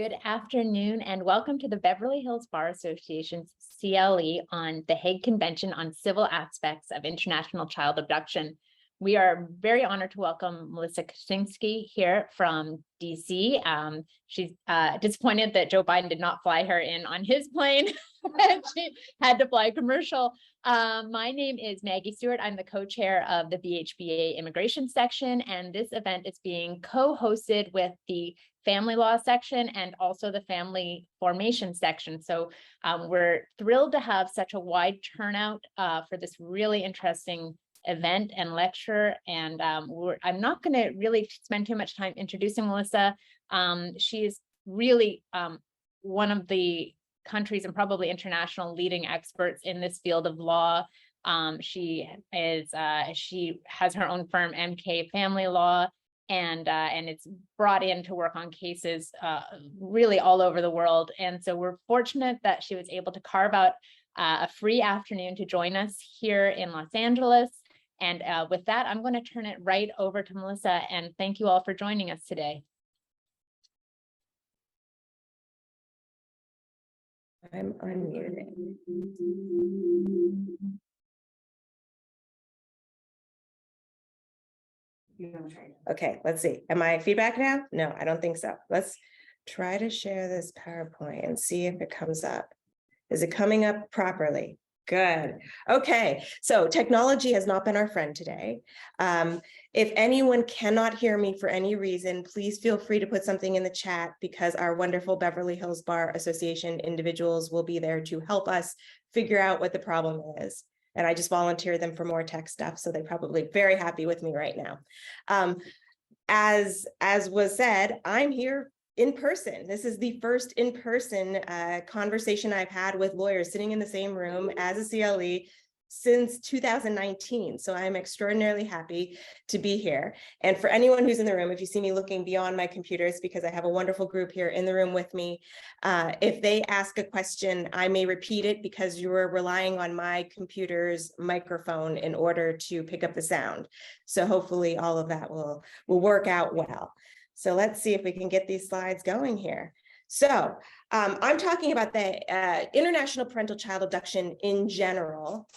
Good afternoon and welcome to the Beverly Hills Bar Association's CLE on the Hague Convention on Civil Aspects of International Child Abduction. We are very honored to welcome Melissa Kucinski here from DC. She's disappointed that Joe Biden did not fly her in on his plane. She had to fly commercial. My name is Maggie Stewart. I'm the co-chair of the BHBA immigration section, and this event is being co-hosted with the family law section and also the family formation section. So we're thrilled to have such a wide turnout for this really interesting event and lecture. And I'm not going to really spend too much time introducing Melissa. She is really one of the countries and probably international leading experts in this field of law. She has her own firm, MK Family Law, and it's brought in to work on cases really all over the world. And so we're fortunate that she was able to carve out a free afternoon to join us here in Los Angeles. And with that, I'm going to turn it right over to Melissa, and thank you all for joining us today. I'm unmuted. Okay, let's see. Am I feedback now? No, I don't think so. Let's try to share this PowerPoint and see if it comes up. Is it coming up properly? Good. Okay, so technology has not been our friend today. If anyone cannot hear me for any reason, please feel free to put something in the chat because our wonderful Beverly Hills Bar Association individuals will be there to help us figure out what the problem is. And I just volunteer them for more tech stuff, so they're probably very happy with me right now. As was said, I'm here in person. This is the first in-person conversation I've had with lawyers sitting in the same room as a CLE since 2019. So I'm extraordinarily happy to be here. And for anyone who's in the room, if you see me looking beyond my computers, because I have a wonderful group here in the room with me, if they ask a question, I may repeat it because you are relying on my computer's microphone in order to pick up the sound. So hopefully all of that will work out well. So let's see if we can get these slides going here. So I'm talking about the international parental child abduction in general,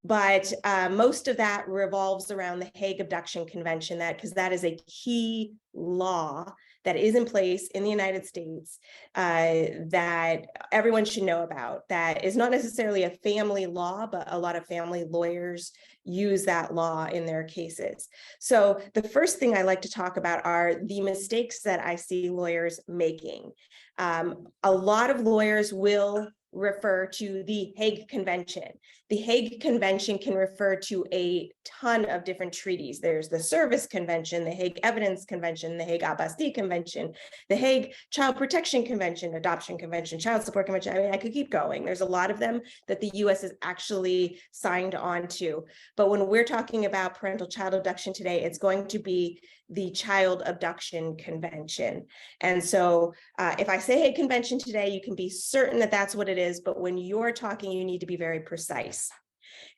but most of that revolves around the Hague Abduction Convention, because that is a key law that is in place in the United States that everyone should know about. That is not necessarily a family law, but a lot of family lawyers use that law in their cases. So the first thing I like to talk about are the mistakes that I see lawyers making. A lot of lawyers will refer to the Hague Convention. The Hague Convention can refer to a ton of different treaties. There's the Service Convention, the Hague Evidence Convention, the Hague Apostille Convention, the Hague Child Protection Convention, Adoption Convention, Child Support Convention. I mean, I could keep going. There's a lot of them that the US has actually signed on to. But when we're talking about parental child abduction today, it's going to be the Child Abduction Convention. And so if I say Hague Convention today, you can be certain that that's what it is. But when you're talking, you need to be very precise.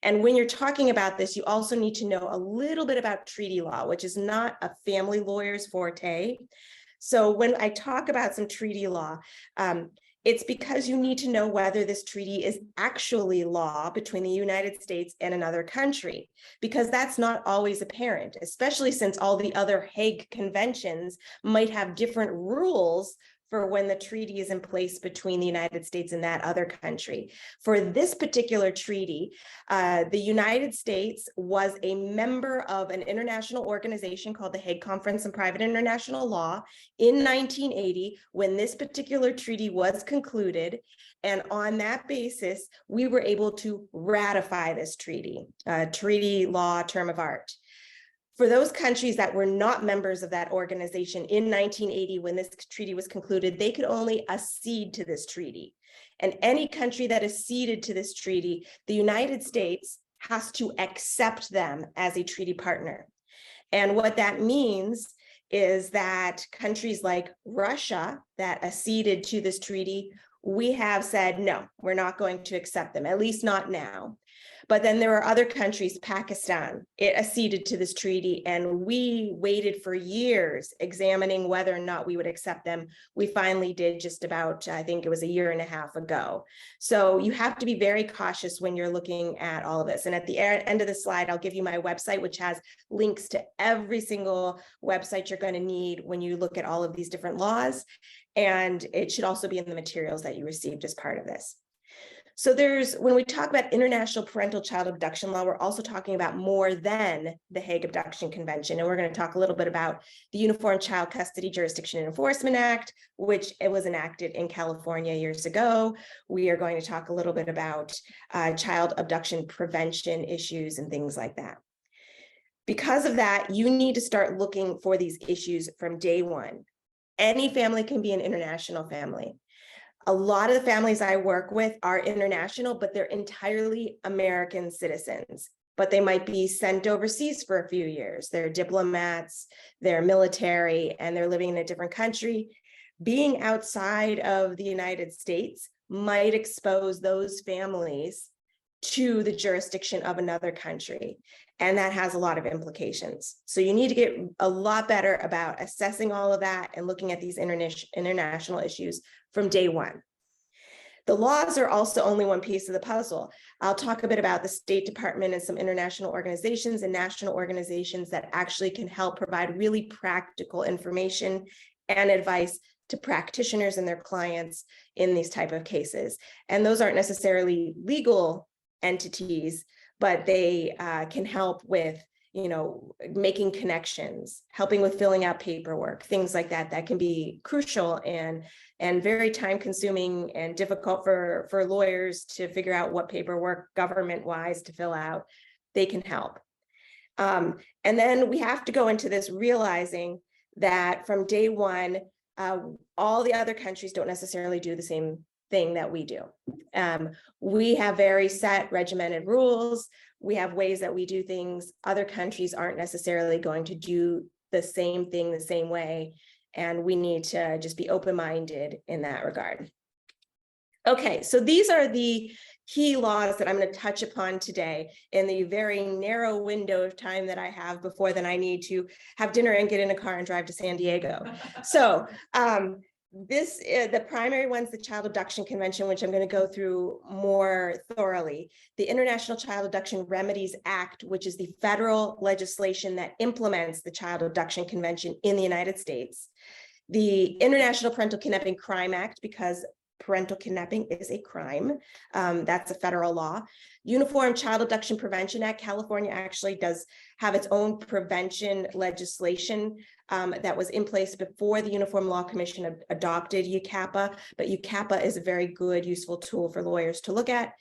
And when you're talking about this, you also need to know a little bit about treaty law, which is not a family lawyer's forte. So when I talk about some treaty law, it's because you need to know whether this treaty is actually law between the United States and another country, because that's not always apparent, especially since all the other Hague conventions might have different rules for when the treaty is in place between the United States and that other country. For this particular treaty, the United States was a member of an international organization called the Hague Conference on Private International Law in 1980 when this particular treaty was concluded. And on that basis, we were able to ratify this treaty, treaty law, term of art. For those countries that were not members of that organization in 1980, when this treaty was concluded, they could only accede to this treaty. And any country that acceded to this treaty, the United States has to accept them as a treaty partner. And what that means is that countries like Russia that acceded to this treaty, we have said, no, we're not going to accept them, at least not now. But then there are other countries, Pakistan, it acceded to this treaty, and we waited for years examining whether or not we would accept them. We finally did just about, I think it was a year and a half ago. So you have to be very cautious when you're looking at all of this. And at the end of the slide, I'll give you my website, which has links to every single website you're going to need when you look at all of these different laws. And it should also be in the materials that you received as part of this. So when we talk about international parental child abduction law, we're also talking about more than the Hague Abduction Convention. And we're going to talk a little bit about the Uniform Child Custody Jurisdiction and Enforcement Act, which it was enacted in California years ago. We are going to talk a little bit about child abduction prevention issues and things like that. Because of that, you need to start looking for these issues from day one. Any family can be an international family. A lot of the families I work with are international, but they're entirely American citizens, but they might be sent overseas for a few years. They're diplomats, they're military, and they're living in a different country. Being outside of the United States might expose those families to the jurisdiction of another country. And that has a lot of implications. So you need to get a lot better about assessing all of that and looking at these international issues from day one. The laws are also only one piece of the puzzle. I'll talk a bit about the State Department and some international organizations and national organizations that actually can help provide really practical information and advice to practitioners and their clients in these type of cases. And those aren't necessarily legal entities, but they can help with, making connections, helping with filling out paperwork, things like that, that can be crucial and very time consuming and difficult for lawyers to figure out what paperwork government-wise to fill out. They can help. And then we have to go into this realizing that from day one, all the other countries don't necessarily do the same thing that we do. We have very set regimented rules. We have ways that we do things. Other countries aren't necessarily going to do the same thing the same way. And we need to just be open-minded in that regard. Okay, so these are the key laws that I'm going to touch upon today in the very narrow window of time that I have before then I need to have dinner and get in a car and drive to San Diego. So the primary one's the Child Abduction Convention, which I'm going to go through more thoroughly. The International Child Abduction Remedies Act, which is the federal legislation that implements the Child Abduction Convention in the United States. The International Parental Kidnapping Crime Act, because parental kidnapping is a crime. That's a federal law. Uniform Child Abduction Prevention Act. California actually does have its own prevention legislation that was in place before the Uniform Law Commission adopted UCCJEA, but UCCJEA is a very good, useful tool for lawyers to look at.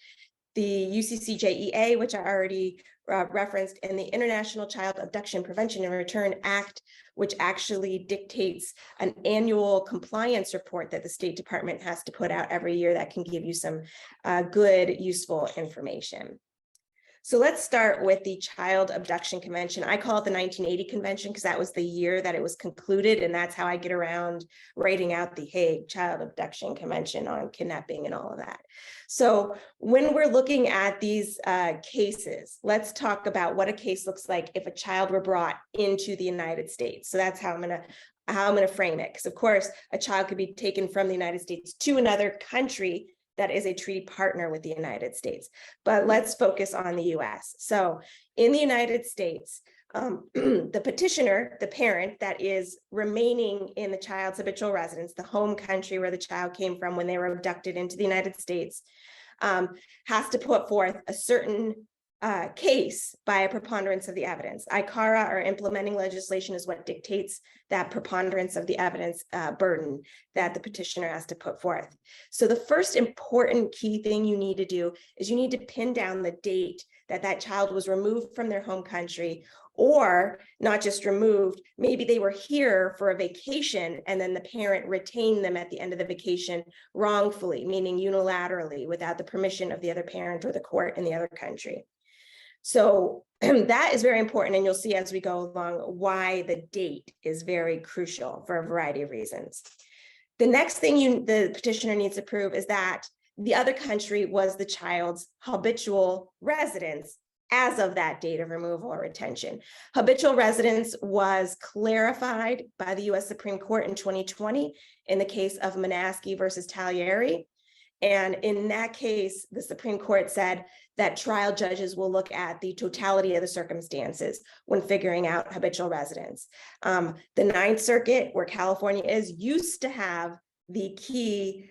The UCCJEA, which I already referenced, and the International Child Abduction Prevention and Return Act, which actually dictates an annual compliance report that the State Department has to put out every year that can give you some good, useful information. So let's start with the Child Abduction Convention. I call it the 1980 Convention because that was the year that it was concluded, and that's how I get around writing out the Hague Child Abduction Convention on kidnapping and all of that. So when we're looking at these cases, let's talk about what a case looks like if a child were brought into the United States. So that's how I'm going to frame it, because of course a child could be taken from the United States to another country that is a treaty partner with the United States. But let's focus on the US. So in the United States, the petitioner, the parent that is remaining in the child's habitual residence, the home country where the child came from when they were abducted into the United States, has to put forth a certain case by a preponderance of the evidence. ICARA, or implementing legislation, is what dictates that preponderance of the evidence burden that the petitioner has to put forth. So the first important key thing you need to do is you need to pin down the date that that child was removed from their home country, or not just removed, maybe they were here for a vacation and then the parent retained them at the end of the vacation wrongfully, meaning unilaterally, without the permission of the other parent or the court in the other country. So that is very important, and you'll see as we go along why the date is very crucial for a variety of reasons. The next thing the petitioner needs to prove is that the other country was the child's habitual residence as of that date of removal or retention. Habitual residence was clarified by the US Supreme Court in 2020 in the case of Manaski versus Talieri. And in that case, the Supreme Court said that trial judges will look at the totality of the circumstances when figuring out habitual residence. The Ninth Circuit, where California is, used to have the key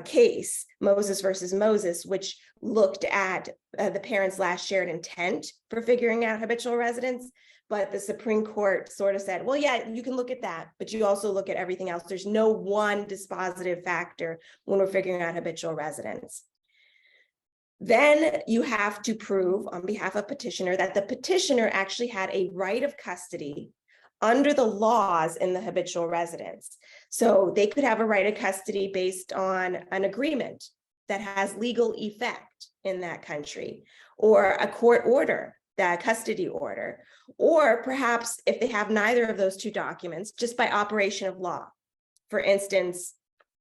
case, Moses versus Moses, which looked at the parents' last shared intent for figuring out habitual residence. But the Supreme Court sort of said, well, yeah, you can look at that, but you also look at everything else. There's no one dispositive factor when we're figuring out habitual residence. Then you have to prove on behalf of petitioner that the petitioner actually had a right of custody under the laws in the habitual residence. So they could have a right of custody based on an agreement that has legal effect in that country, or a court order, that custody order, or perhaps if they have neither of those two documents, just by operation of law. For instance,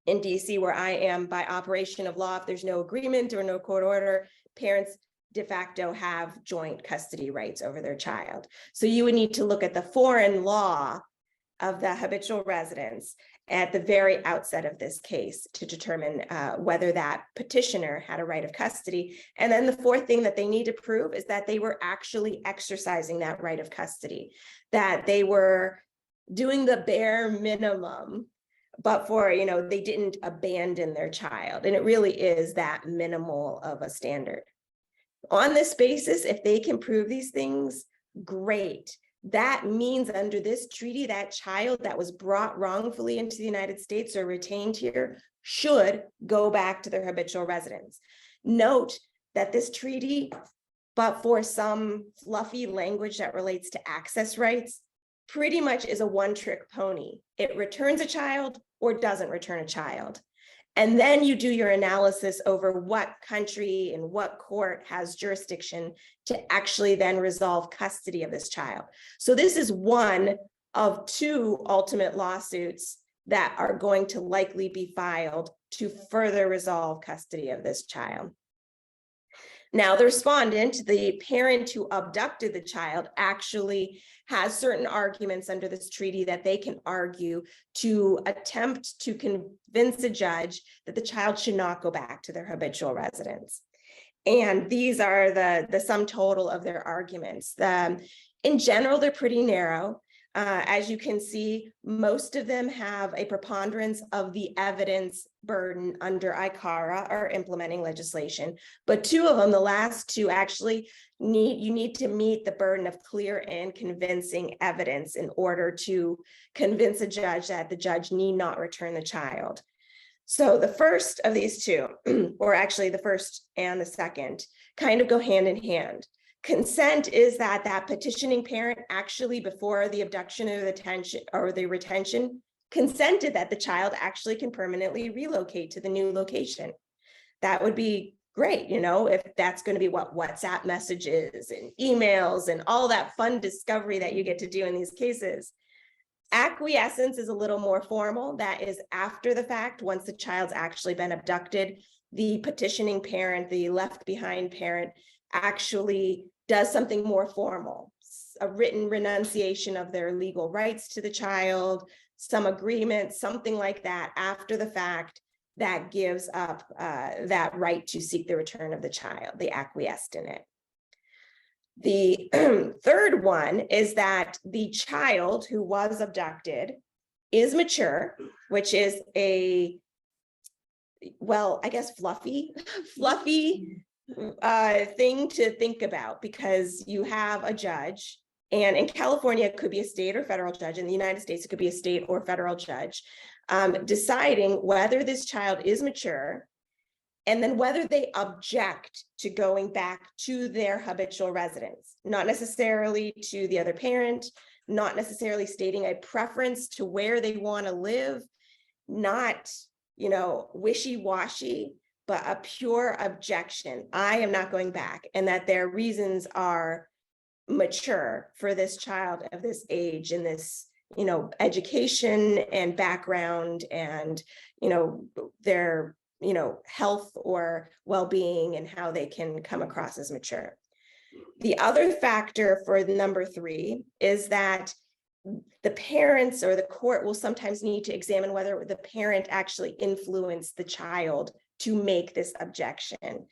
in DC, where I am, by operation of law, if there's no agreement or no court order, parents de facto have joint custody rights over their child. So you would need to look at the foreign law of the habitual residence at the very outset of this case to determine whether that petitioner had a right of custody. And then the fourth thing that they need to prove is that they were actually exercising that right of custody, that they were doing the bare minimum, but they didn't abandon their child. And it really is that minimal of a standard. On this basis, if they can prove these things, great. That means under this treaty, that child that was brought wrongfully into the United States or retained here should go back to their habitual residence. Note that this treaty, but for some fluffy language that relates to access rights, pretty much is a one-trick pony. It returns a child or doesn't return a child. And then you do your analysis over what country and what court has jurisdiction to actually then resolve custody of this child. So this is one of two ultimate lawsuits that are going to likely be filed to further resolve custody of this child. Now, the respondent, the parent who abducted the child, actually has certain arguments under this treaty that they can argue to attempt to convince a judge that the child should not go back to their habitual residence. And these are the sum total of their arguments. In general, they're pretty narrow. As you can see, most of them have a preponderance of the evidence burden under ICARA or implementing legislation, but two of them, the last two, actually you need to meet the burden of clear and convincing evidence in order to convince a judge that the judge need not return the child. So the first of these two, or actually the first and the second, kind of go hand in hand. Consent is that petitioning parent actually, before the abduction or the retention, consented that the child actually can permanently relocate to the new location. That would be great, if that's going to be what WhatsApp messages and emails and all that fun discovery that you get to do in these cases. Acquiescence is a little more formal. That is after the fact, once the child's actually been abducted, the petitioning parent, the left behind parent, actually does something more formal, a written renunciation of their legal rights to the child, some agreement, something like that after the fact that gives up that right to seek the return of the child. They acquiesced in it. The third one is that the child who was abducted is mature, which is I guess fluffy thing to think about, because you have a judge, and in California, it could be a state or federal judge. In the United States, it could be a state or federal judge, deciding whether this child is mature, and then whether they object to going back to their habitual residence, not necessarily to the other parent, not necessarily stating a preference to where they want to live, not, wishy-washy, but a pure objection. I am not going back, and that their reasons are mature for this child of this age and this, education and background, and, their health or well-being and how they can come across as mature. The other factor for number 3 is that the parents or the court will sometimes need to examine whether the parent actually influenced the child to make this objection.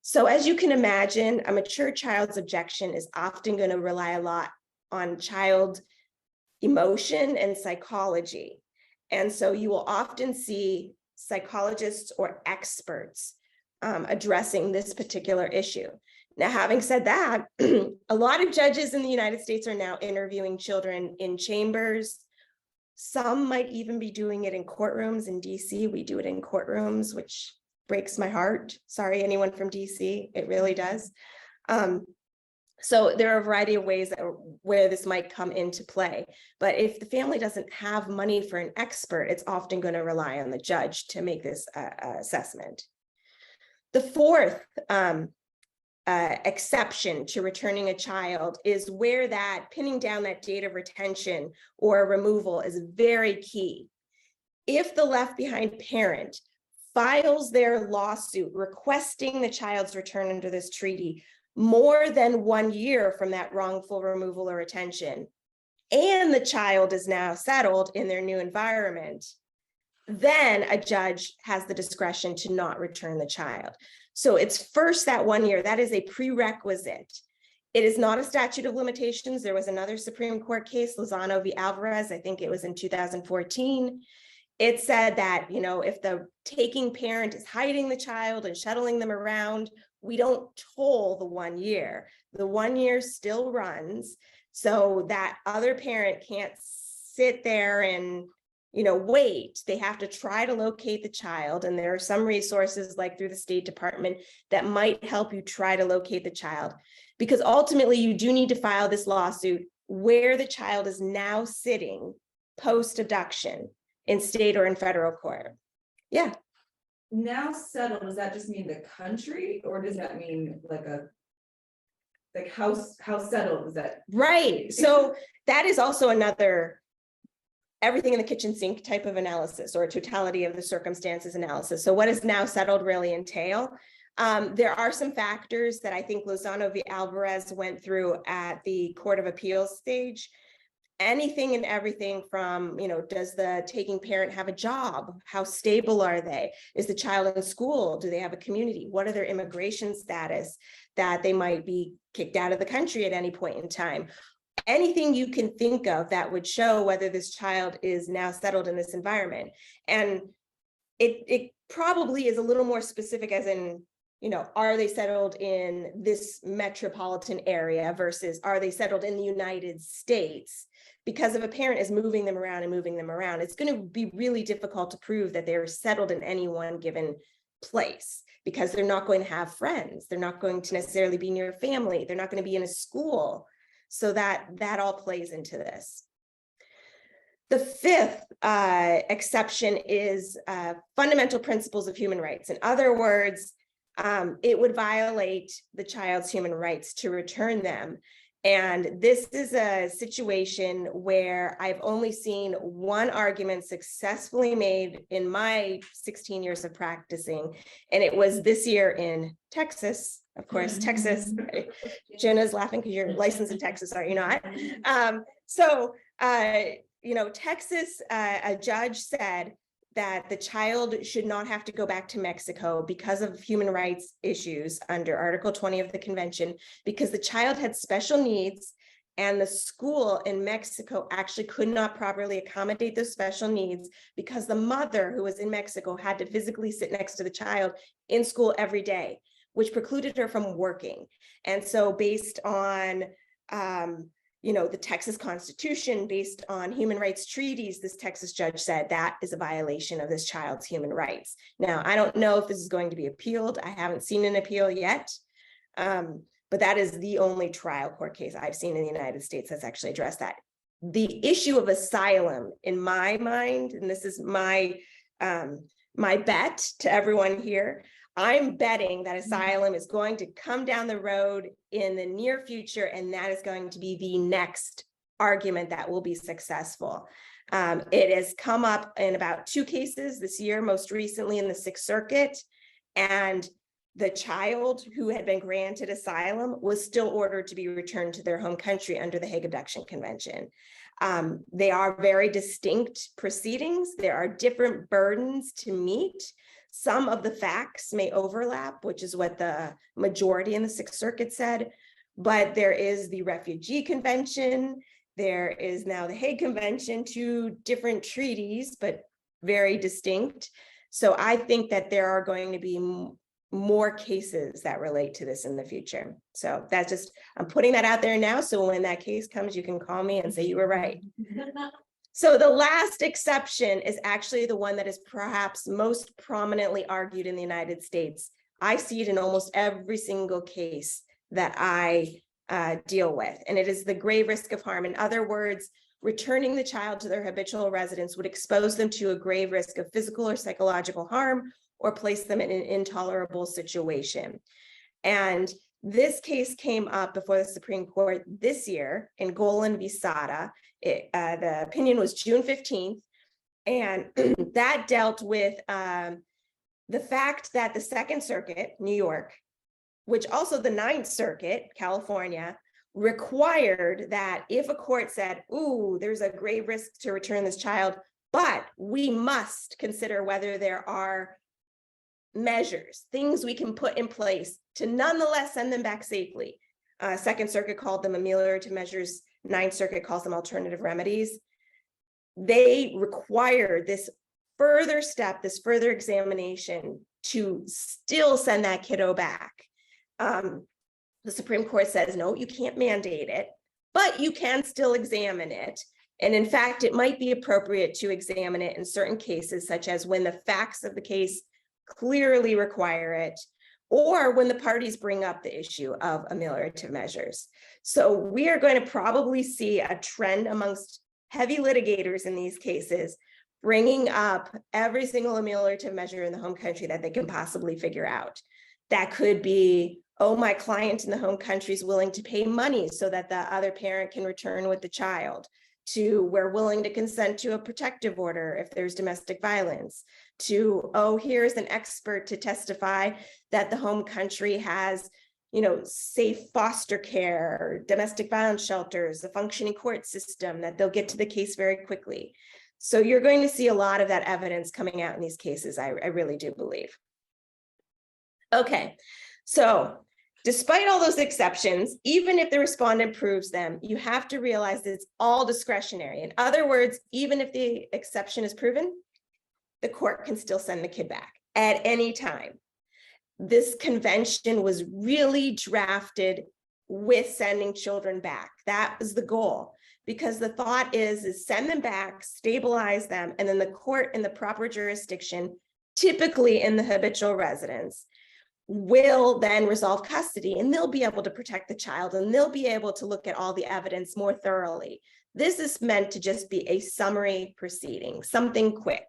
So as you can imagine, a mature child's objection is often going to rely a lot on child emotion and psychology. And so you will often see psychologists or experts addressing this particular issue. Now, having said that, a lot of judges in the United States are now interviewing children in chambers. Some might even be doing it in courtrooms. In DC, we do it in courtrooms, which breaks my heart. Sorry, anyone from DC, it really does. So there are a variety of ways where this might come into play. But if the family doesn't have money for an expert, it's often going to rely on the judge to make this assessment. The fourth exception to returning a child is where that pinning down that date of retention or removal is very key. If the left behind parent files their lawsuit requesting the child's return under this treaty more than 1 year from that wrongful removal or retention, and the child is now settled in their new environment, then a judge has the discretion to not return the child. So it's first that 1 year, that is a prerequisite. It is not a statute of limitations. There was another Supreme Court case, Lozano v. Alvarez, I think it was in 2014. It said that, if the taking parent is hiding the child and shuttling them around, we don't toll the 1 year. The 1 year still runs, so that other parent can't sit there and wait. They have to try to locate the child. And there are some resources like through the State Department that might help you try to locate the child, because ultimately you do need to file this lawsuit where the child is now sitting post-abduction in state or in federal court. Yeah. Now settled, does that just mean the country, or does that mean how settled is that? Right. So that is also another everything in the kitchen sink type of analysis, or a totality of the circumstances analysis. So what does now settled really entail? There are some factors that I think Lozano v. Alvarez went through at the Court of Appeals stage. Anything and everything from, does the taking parent have a job? How stable are they? Is the child in school? Do they have a community? What are their immigration status, that they might be kicked out of the country at any point in time? Anything you can think of that would show whether this child is now settled in this environment. And it probably is a little more specific, as in, are they settled in this metropolitan area versus are they settled in the United States? Because if a parent is moving them around, it's going to be really difficult to prove that they're settled in any one given place, because they're not going to have friends. They're not going to necessarily be near family. They're not going to be in a school. So that all plays into this. The fifth exception is fundamental principles of human rights. In other words, it would violate the child's human rights to return them. And this is a situation where I've only seen one argument successfully made in my 16 years of practicing, and it was this year in Texas. Of course, Texas. Jonah's laughing because you're licensed in Texas, are you not? Texas, a judge said that the child should not have to go back to Mexico because of human rights issues under Article 20 of the convention, because the child had special needs and the school in Mexico actually could not properly accommodate those special needs, because the mother who was in Mexico had to physically sit next to the child in school every day, which precluded her from working. And so based on the Texas Constitution, based on human rights treaties, this Texas judge said that is a violation of this child's human rights. Now, I don't know if this is going to be appealed. I haven't seen an appeal yet, but that is the only trial court case I've seen in the United States that's actually addressed that. The issue of asylum, in my mind, and this is my bet to everyone here, I'm betting that asylum is going to come down the road in the near future, and that is going to be the next argument that will be successful. It has come up in about 2 cases this year, most recently in the Sixth Circuit. And the child who had been granted asylum was still ordered to be returned to their home country under the Hague Abduction Convention. They are very distinct proceedings. There are different burdens to meet. Some of the facts may overlap, which is what the majority in the Sixth Circuit said, but there is the Refugee Convention. There is now the Hague Convention, 2 different treaties, but very distinct. So I think that there are going to be more cases that relate to this in the future. So that's just, I'm putting that out there now. So when that case comes, you can call me and say you were right. So the last exception is actually the one that is perhaps most prominently argued in the United States. I see it in almost every single case that I deal with, and it is the grave risk of harm. In other words, returning the child to their habitual residence would expose them to a grave risk of physical or psychological harm or place them in an intolerable situation. And this case came up before the Supreme Court this year in Golan v. Sada. The opinion was June 15th, and that dealt with the fact that the Second Circuit, New York, which also the Ninth Circuit, California, required that if a court said, ooh, there's a grave risk to return this child, but we must consider whether there are measures, things we can put in place to nonetheless send them back safely. Second Circuit called them ameliorative measures. Ninth Circuit calls them alternative remedies. They require this further step, this further examination to still send that kiddo back. The Supreme Court says, no, you can't mandate it, but you can still examine it. And in fact, it might be appropriate to examine it in certain cases, such as when the facts of the case clearly require it, or when the parties bring up the issue of ameliorative measures. So we are going to probably see a trend amongst heavy litigators in these cases, bringing up every single ameliorative measure in the home country that they can possibly figure out. That could be, oh, my client in the home country is willing to pay money so that the other parent can return with the child, to we're willing to consent to a protective order if there's domestic violence, to, oh, here's an expert to testify that the home country has, safe foster care, domestic violence shelters, a functioning court system, that they'll get to the case very quickly. So you're going to see a lot of that evidence coming out in these cases, I really do believe. Okay, so despite all those exceptions, even if the respondent proves them, you have to realize that it's all discretionary. In other words, even if the exception is proven, the court can still send the kid back at any time. This convention was really drafted with sending children back. That was the goal, because the thought is send them back, stabilize them, and then the court in the proper jurisdiction, typically in the habitual residence, will then resolve custody, and they'll be able to protect the child, and they'll be able to look at all the evidence more thoroughly. This is meant to just be a summary proceeding, something quick.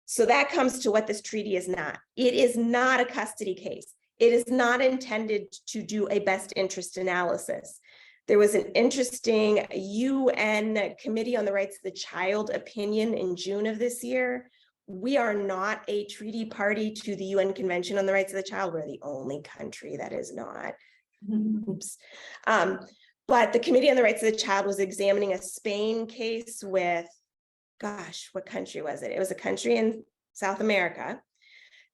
So that comes to what this treaty is not. It is not a custody case. It is not intended to do a best interest analysis. There was an interesting UN Committee on the Rights of the Child opinion in June of this year. We are not a treaty party to the UN Convention on the Rights of the Child. We're the only country that is not. Oops. But the Committee on the Rights of the Child was examining a Spain case with, gosh, what country was it? It was a country in South America.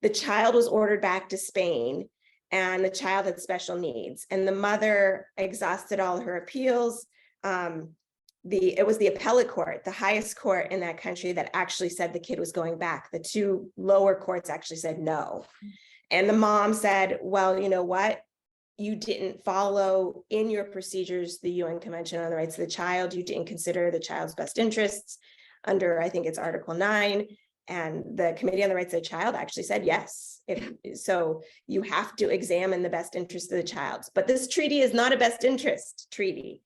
The child was ordered back to Spain, and the child had special needs, and the mother exhausted all her appeals. It was the appellate court, the highest court in that country, that actually said the kid was going back. The 2 lower courts actually said no. And the mom said, well, you know what? You didn't follow in your procedures the UN Convention on the Rights of the Child. You didn't consider the child's best interests under, I think it's Article 9. And the Committee on the Rights of the Child actually said yes. So you have to examine the best interest of the child. But this treaty is not a best interest treaty.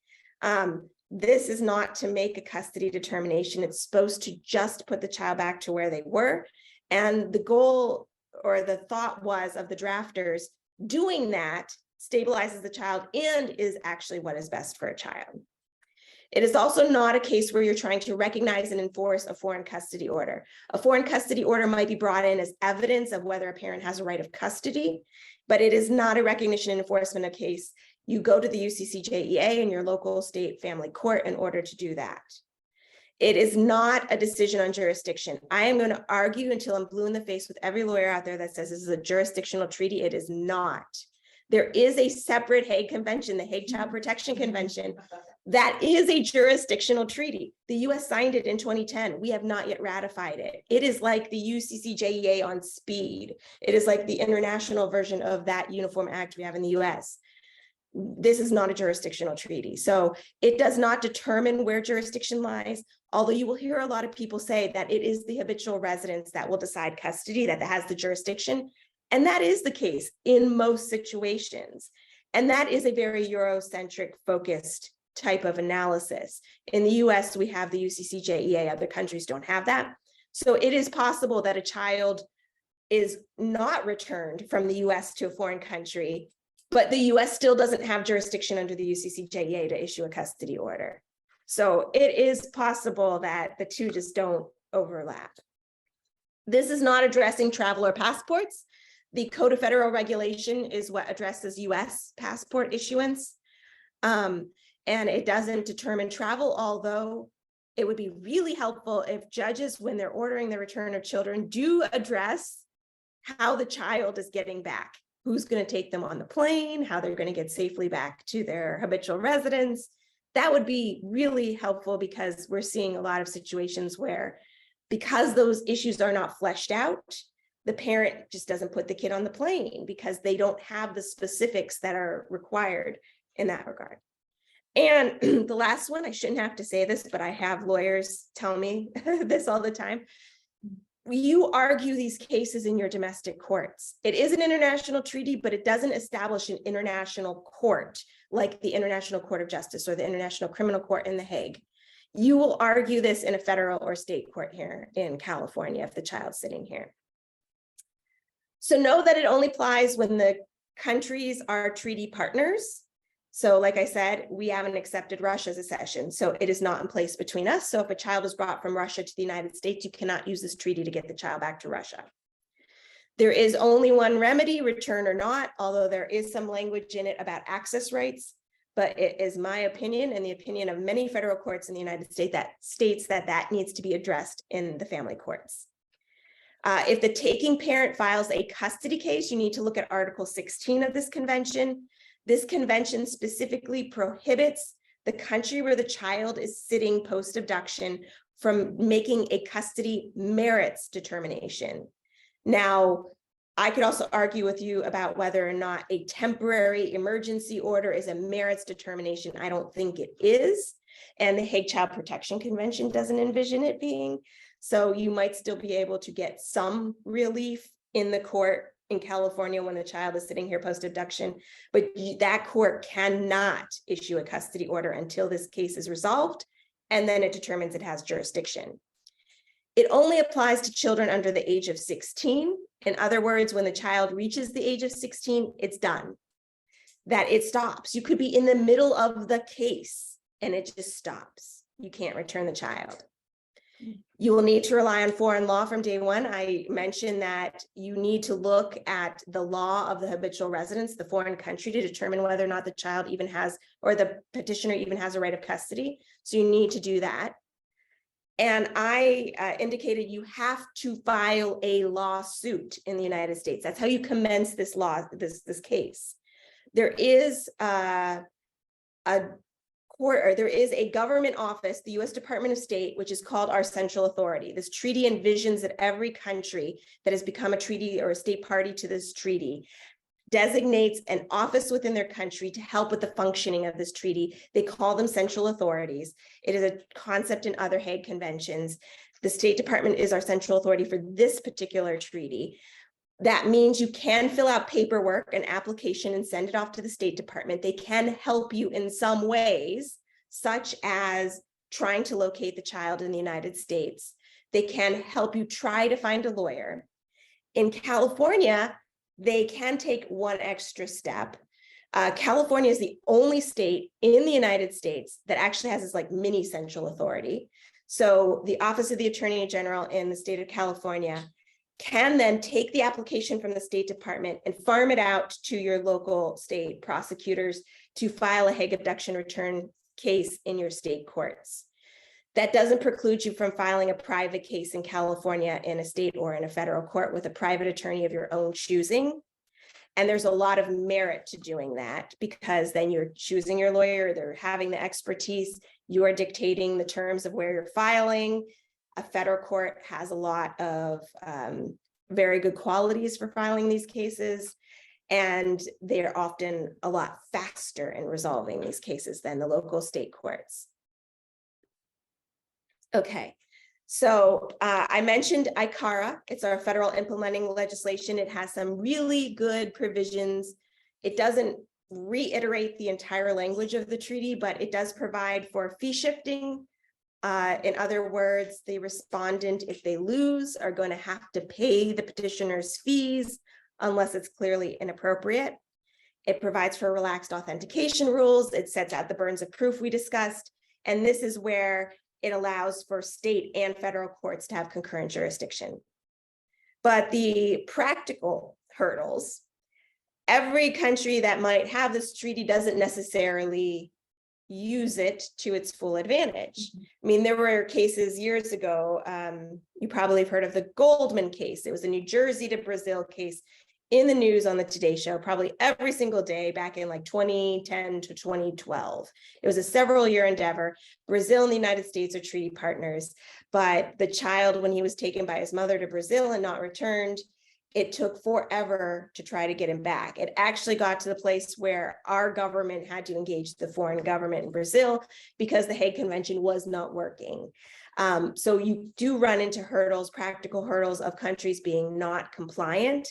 This is not to make a custody determination. It's supposed to just put the child back to where they were. And the goal, or the thought was of the drafters, doing that stabilizes the child and is actually what is best for a child. It is also not a case where you're trying to recognize and enforce a foreign custody order. A foreign custody order might be brought in as evidence of whether a parent has a right of custody, but it is not a recognition and enforcement of case. You go to the UCCJEA in your local state family court in order to do that. It is not a decision on jurisdiction. I am going to argue until I'm blue in the face with every lawyer out there that says this is a jurisdictional treaty. It is not. There is a separate Hague Convention, the Hague Child Protection Convention, that is a jurisdictional treaty. The US signed it in 2010. We have not yet ratified it. It is like the UCCJEA on speed. It is like the international version of that uniform act we have in the US. This is not a jurisdictional treaty. So it does not determine where jurisdiction lies, although you will hear a lot of people say that it is the habitual residence that will decide custody, that has the jurisdiction. And that is the case in most situations. And that is a very Eurocentric focused type of analysis. In the US, we have the UCCJEA, other countries don't have that. So it is possible that a child is not returned from the US to a foreign country, but the US still doesn't have jurisdiction under the UCCJEA to issue a custody order. So it is possible that the two just don't overlap. This is not addressing travel or passports. The Code of Federal Regulation is what addresses US passport issuance. And it doesn't determine travel, although it would be really helpful if judges, when they're ordering the return of children, do address how the child is getting back, who's going to take them on the plane, how they're going to get safely back to their habitual residence. That would be really helpful because we're seeing a lot of situations where, because those issues are not fleshed out, the parent just doesn't put the kid on the plane because they don't have the specifics that are required in that regard. And the last one, I shouldn't have to say this, but I have lawyers tell me this all the time. You argue these cases in your domestic courts. It is an international treaty, but it doesn't establish an international court like the International Court of Justice or the International Criminal Court in The Hague. You will argue this in a federal or state court here in California if the child's sitting here. So know that it only applies when the countries are treaty partners. So like I said, we haven't accepted Russia as a cession, so it is not in place between us. So if a child is brought from Russia to the United States, you cannot use this treaty to get the child back to Russia. There is only one remedy, return or not, although there is some language in it about access rights, but it is my opinion and the opinion of many federal courts in the United States that states that that needs to be addressed in the family courts. If the taking parent files a custody case, you need to look at Article 16 of this convention. This convention specifically prohibits the country where the child is sitting post-abduction from making a custody merits determination. Now, I could also argue with you about whether or not a temporary emergency order is a merits determination. I don't think it is. And the Hague Child Protection Convention doesn't envision it being. So you might still be able to get some relief in the court in California when the child is sitting here post-abduction, but that court cannot issue a custody order until this case is resolved, and then it determines it has jurisdiction. It only applies to children under the age of 16. In other words, when the child reaches the age of 16, it's done. That it stops. You could be in the middle of the case and it just stops. You can't return the child. You will need to rely on foreign law from day one. I mentioned that you need to look at the law of the habitual residence, the foreign country, to determine whether or not the child even has, or the petitioner even has a right of custody. So you need to do that. And I indicated you have to file a lawsuit in the United States. That's how you commence this this case. There is there is a government office, the U.S. Department of State, which is called our central authority. This treaty envisions that every country that has become a treaty or a state party to this treaty designates an office within their country to help with the functioning of this treaty. They call them central authorities. It is a concept in other Hague conventions. The State Department is our central authority for this particular treaty. That means you can fill out paperwork, an application, and send it off to the State Department. They can help you in some ways, such as trying to locate the child in the United States. They can help you try to find a lawyer. In California, they can take one extra step. California is the only state in the United States that actually has this like mini central authority. So the Office of the Attorney General in the state of California can then take the application from the State Department and farm it out to your local state prosecutors to file a Hague abduction return case in your state courts. That doesn't preclude you from filing a private case in California in a state or in a federal court with a private attorney of your own choosing. And there's a lot of merit to doing that because then you're choosing your lawyer, they're having the expertise, you are dictating the terms of where you're filing. A federal court has a lot of very good qualities for filing these cases, and they're often a lot faster in resolving these cases than the local state courts. Okay. So I mentioned ICARA. It's our federal implementing legislation. It has some really good provisions. It doesn't reiterate the entire language of the treaty, but it does provide for fee shifting. In other words, the respondent, if they lose, are going to have to pay the petitioner's fees unless it's clearly inappropriate. It provides for relaxed authentication rules. It sets out the burdens of proof we discussed. And this is where it allows for state and federal courts to have concurrent jurisdiction. But the practical hurdles, every country that might have this treaty doesn't necessarily use it to its full advantage. I mean, there were cases years ago, you probably have heard of the Goldman case. It was a New Jersey to Brazil case in the news on the Today Show, probably every single day back in like 2010 to 2012. It was a several-year endeavor. Brazil and the United States are treaty partners, but the child, when he was taken by his mother to Brazil and not returned, it took forever to try to get him back. It actually got to the place where our government had to engage the foreign government in Brazil because the Hague Convention was not working. So you do run into hurdles, practical hurdles of countries being not compliant.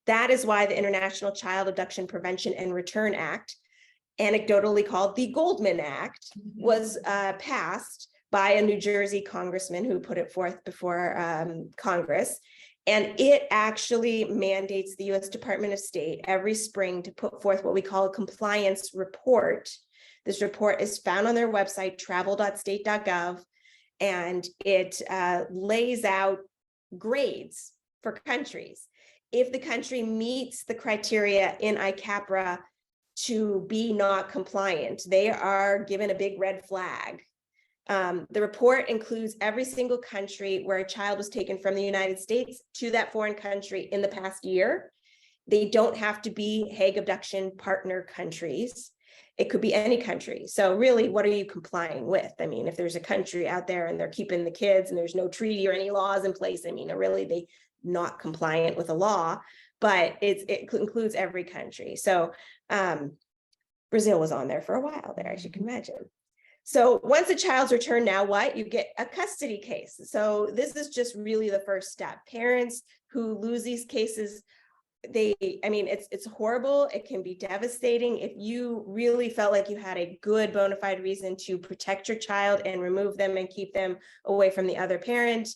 That is why the International Child Abduction Prevention and Return Act, anecdotally called the Goldman Act, was passed by a New Jersey congressman who put it forth before Congress. And it actually mandates the U.S. Department of State every spring to put forth what we call a compliance report. This report is found on their website, travel.state.gov, and it lays out grades for countries. If the country meets the criteria in ICAPRA to be not compliant, they are given a big red flag. The report includes every single country where a child was taken from the United States to that foreign country in the past year. They don't have to be Hague abduction partner countries. It could be any country. So really, what are you complying with? I mean, if there's a country out there and they're keeping the kids and there's no treaty or any laws in place, I mean, really, they not compliant with a law, but it includes every country. So Brazil was on there for a while there, as you can imagine. So once a child's returned, now what? You get a custody case. So this is just really the first step. Parents who lose these cases, it's horrible. It can be devastating. If you really felt like you had a good bona fide reason to protect your child and remove them and keep them away from the other parent.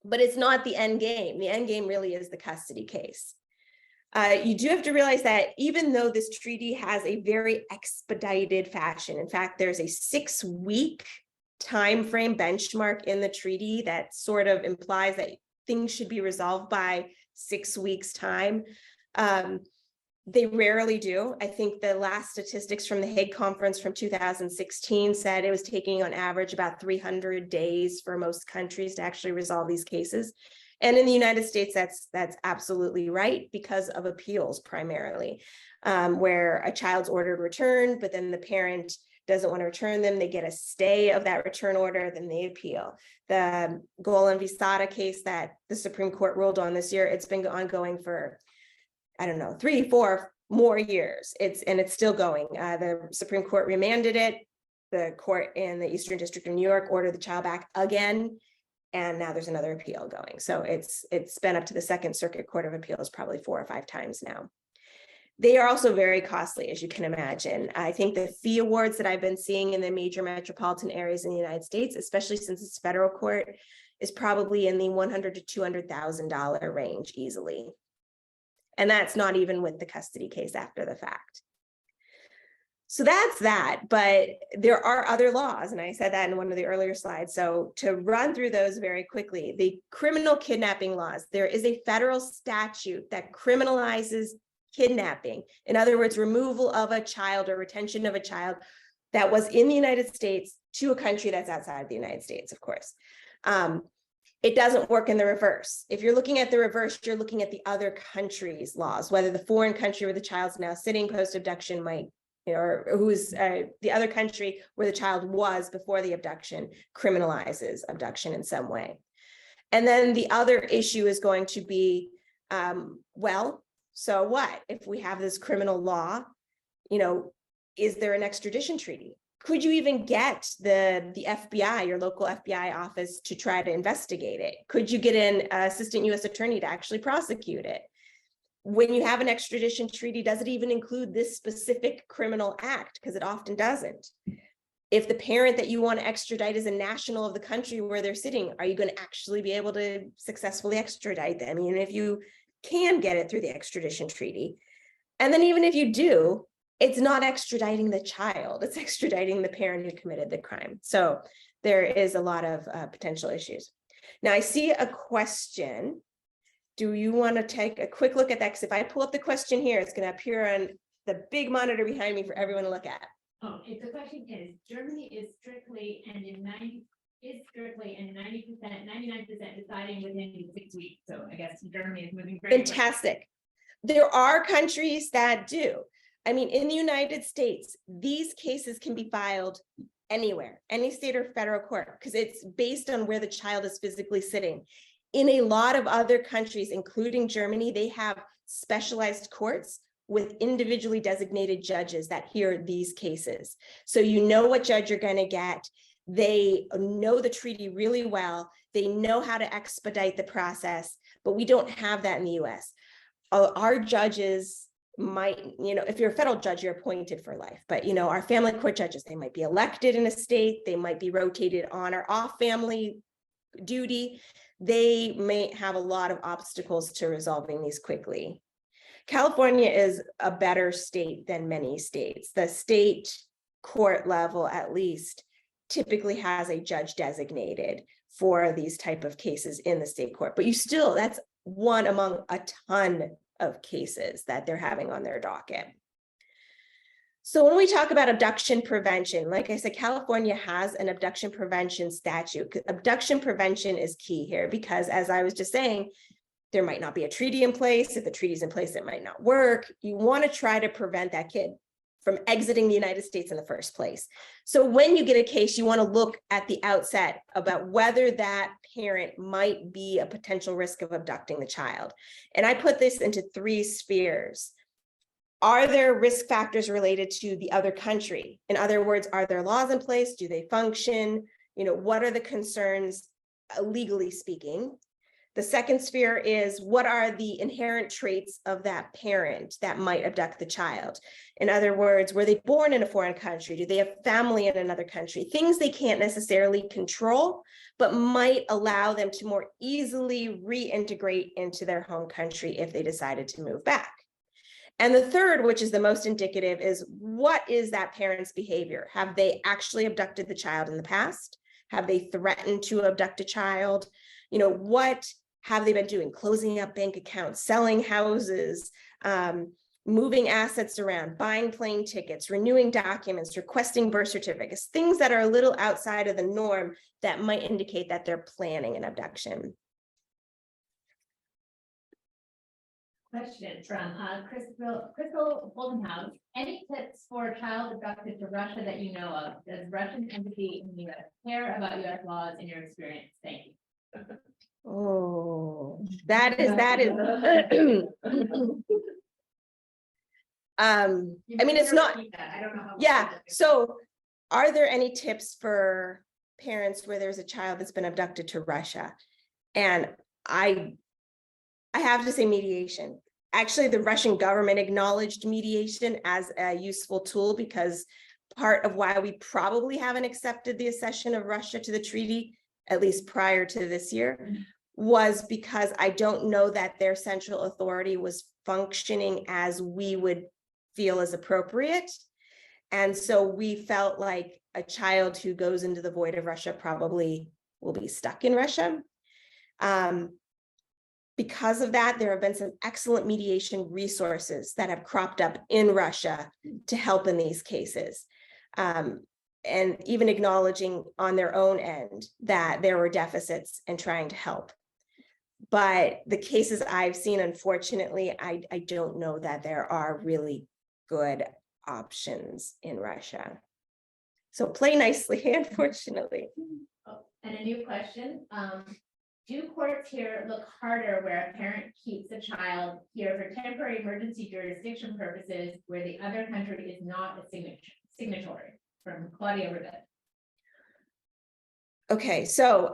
But it's not the end game. The end game really is the custody case. You do have to realize that even though this treaty has a very expedited fashion, in fact, there's a 6-week time frame benchmark in the treaty that sort of implies that things should be resolved by 6 weeks' time. They rarely do. I think the last statistics from the Hague Conference from 2016 said it was taking on average about 300 days for most countries to actually resolve these cases. And in the United States, that's absolutely right because of appeals primarily, where a child's ordered returned, but then the parent doesn't want to return them. They get a stay of that return order, then they appeal. The Golan Visada case that the Supreme Court ruled on this year, it's been ongoing for, 3, 4 more years. It's still going. The Supreme Court remanded it. The court in the Eastern District of New York ordered the child back again. And now there's another appeal going. So it's been up to the Second Circuit Court of Appeals probably 4 or 5 times now. They are also very costly, as you can imagine. I think the fee awards that I've been seeing in the major metropolitan areas in the United States, especially since it's federal court, is probably in the $100,000 to $200,000 range easily. And that's not even with the custody case after the fact. So that's that, but there are other laws, and I said that in one of the earlier slides. So to run through those very quickly, the criminal kidnapping laws, there is a federal statute that criminalizes kidnapping. In other words, removal of a child or retention of a child that was in the United States to a country that's outside the United States, of course. It doesn't work in the reverse. If you're looking at the reverse, you're looking at the other country's laws, whether the foreign country where the child's now sitting post-abduction might, or who's the other country where the child was before the abduction criminalizes abduction in some way. And then the other issue is going to be, well, so what? If we have this criminal law, is there an extradition treaty? Could you even get the FBI, your local FBI office, to try to investigate it? Could you get an assistant U.S. attorney to actually prosecute it? When you have an extradition treaty, does it even include this specific criminal act? Because it often doesn't. If the parent that you want to extradite is a national of the country where they're sitting, are you going to actually be able to successfully extradite them? Even if you can get it through the extradition treaty. And then even if you do, it's not extraditing the child, it's extraditing the parent who committed the crime. So there is a lot of potential issues. Now I see a question. Do you want to take a quick look at that? Because if I pull up the question here, it's going to appear on the big monitor behind me for everyone to look at. Oh, if the question is, Germany is strictly and in 90% and 99% deciding within 6 weeks. So I guess Germany is moving very fantastic. There are countries that do. I mean, in the United States, these cases can be filed anywhere, any state or federal court, because it's based on where the child is physically sitting. In a lot of other countries, including Germany, they have specialized courts with individually designated judges that hear these cases. So you know what judge you're going to get. They know the treaty really well. They know how to expedite the process, but we don't have that in the US. Our judges might, if you're a federal judge, you're appointed for life, but our family court judges, they might be elected in a state, they might be rotated on or off family duty. They may have a lot of obstacles to resolving these quickly. California is a better state than many states. The state court level, at least, typically has a judge designated for these type of cases in the state court, but that's one among a ton of cases that they're having on their docket. So when we talk about abduction prevention, like I said, California has an abduction prevention statute. Abduction prevention is key here because, as I was just saying, there might not be a treaty in place. If the treaty's in place, it might not work. You want to try to prevent that kid from exiting the United States in the first place. So when you get a case, you want to look at the outset about whether that parent might be a potential risk of abducting the child. And I put this into 3 spheres. Are there risk factors related to the other country? In other words, are there laws in place? Do they function? What are the concerns, legally speaking? The second sphere is, what are the inherent traits of that parent that might abduct the child? In other words, were they born in a foreign country? Do they have family in another country? Things they can't necessarily control, but might allow them to more easily reintegrate into their home country if they decided to move back. And the third, which is the most indicative, is what is that parent's behavior? Have they actually abducted the child in the past? Have they threatened to abduct a child? What have they been doing? Closing up bank accounts, selling houses, moving assets around, buying plane tickets, renewing documents, requesting birth certificates, things that are a little outside of the norm that might indicate that they're planning an abduction. Question from Crystal Boldenhouse. Any tips for a child abducted to Russia that you know of? Does Russian embassy in the US care about US laws in your experience? Thank you. Oh, that is I mean, it's not, I don't know how. yeah. So are there any tips for parents where there's a child that's been abducted to Russia? And I have to say mediation. Actually, the Russian government acknowledged mediation as a useful tool, because part of why we probably haven't accepted the accession of Russia to the treaty, at least prior to this year, was because I don't know that their central authority was functioning as we would feel is appropriate. And so we felt like a child who goes into the void of Russia probably will be stuck in Russia. Because of that, there have been some excellent mediation resources that have cropped up in Russia to help in these cases. And even acknowledging on their own end that there were deficits and trying to help. But the cases I've seen, unfortunately, I don't know that there are really good options in Russia. So play nicely, unfortunately. Oh, and a new question. Do courts here look harder where a parent keeps a child here for temporary emergency jurisdiction purposes where the other country is not a signatory? From Claudia Rivet. Okay, so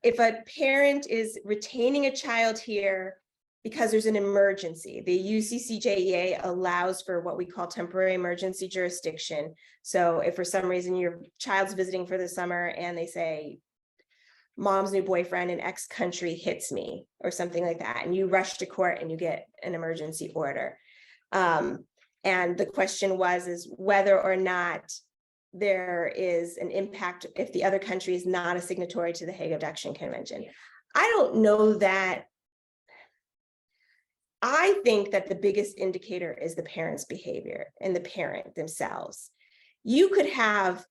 if a parent is retaining a child here because there's an emergency, the UCCJEA allows for what we call temporary emergency jurisdiction. So if for some reason your child's visiting for the summer and they say, mom's new boyfriend in X country hits me or something like that, and you rush to court and you get an emergency order. And the question is whether or not there is an impact if the other country is not a signatory to the Hague Abduction Convention. I don't know that. I think that the biggest indicator is the parent's behavior and the parent themselves. You could have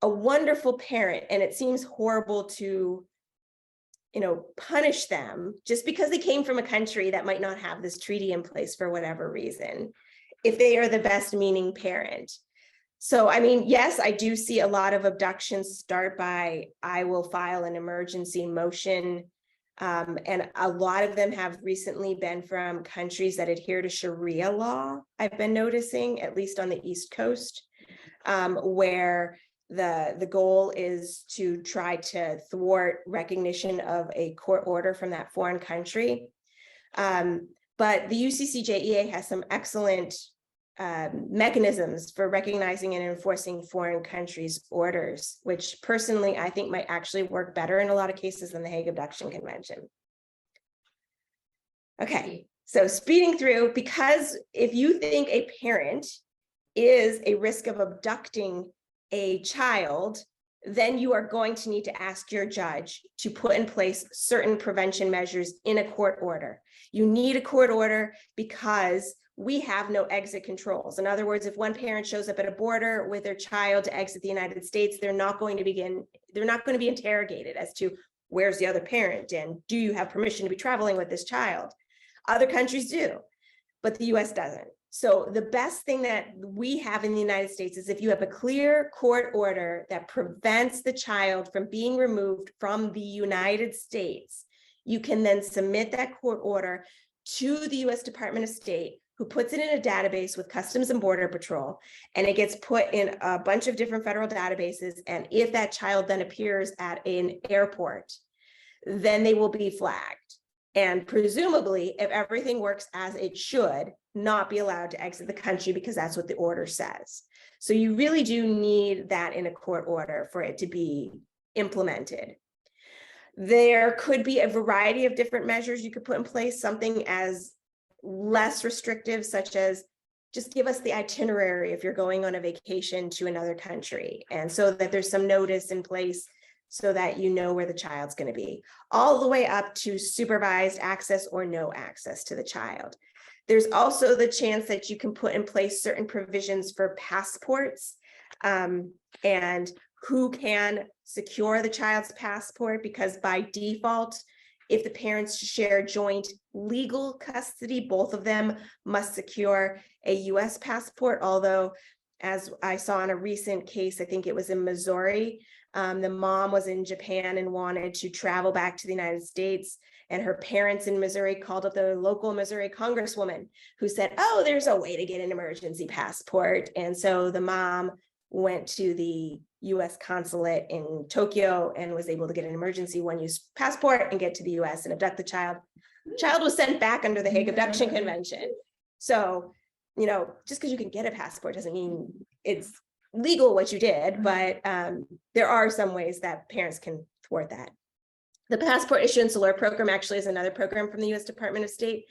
a wonderful parent and it seems horrible to, punish them just because they came from a country that might not have this treaty in place for whatever reason, if they are the best meaning parent. So, I mean, yes, I do see a lot of abductions start by, I will file an emergency motion. And a lot of them have recently been from countries that adhere to Sharia law. I've been noticing, at least on the East Coast, where the goal is to try to thwart recognition of a court order from that foreign country. But the UCCJEA has some excellent mechanisms for recognizing and enforcing foreign countries' orders, which personally I think might actually work better in a lot of cases than the Hague Abduction Convention. Okay, so speeding through, because if you think a parent is a risk of abducting a child, then you are going to need to ask your judge to put in place certain prevention measures in a court order. You need a court order because we have no exit controls. In other words, if one parent shows up at a border with their child to exit the United States, they're not going to be interrogated as to where's the other parent and do you have permission to be traveling with this child? Other countries do, but the US doesn't. So the best thing that we have in the United States is if you have a clear court order that prevents the child from being removed from the United States, you can then submit that court order to the US Department of State, who puts it in a database with Customs and Border Patrol, and it gets put in a bunch of different federal databases. And if that child then appears at an airport, then they will be flagged. And presumably, if everything works as it should, not be allowed to exit the country because that's what the order says. So you really do need that in a court order for it to be implemented. There could be a variety of different measures you could put in place, something as less restrictive, such as just give us the itinerary if you're going on a vacation to another country, and so that there's some notice in place so that you know where the child's going to be, all the way up to supervised access or no access to the child. There's also the chance that you can put in place certain provisions for passports and who can secure the child's passport, because by default, if the parents share joint legal custody, both of them must secure a US passport. Although, as I saw in a recent case, I think it was in Missouri, the mom was in Japan and wanted to travel back to the United States. And her parents in Missouri called up the local Missouri congresswoman who said, oh, there's a way to get an emergency passport. And so the mom went to the US consulate in Tokyo and was able to get an emergency one-use passport and get to the US and abduct the child. The child was sent back under the Hague Abduction Convention. So, just because you can get a passport doesn't mean it's legal what you did, but there are some ways that parents can thwart that. The Passport Issuance Alert Program actually is another program from the U.S. Department of State.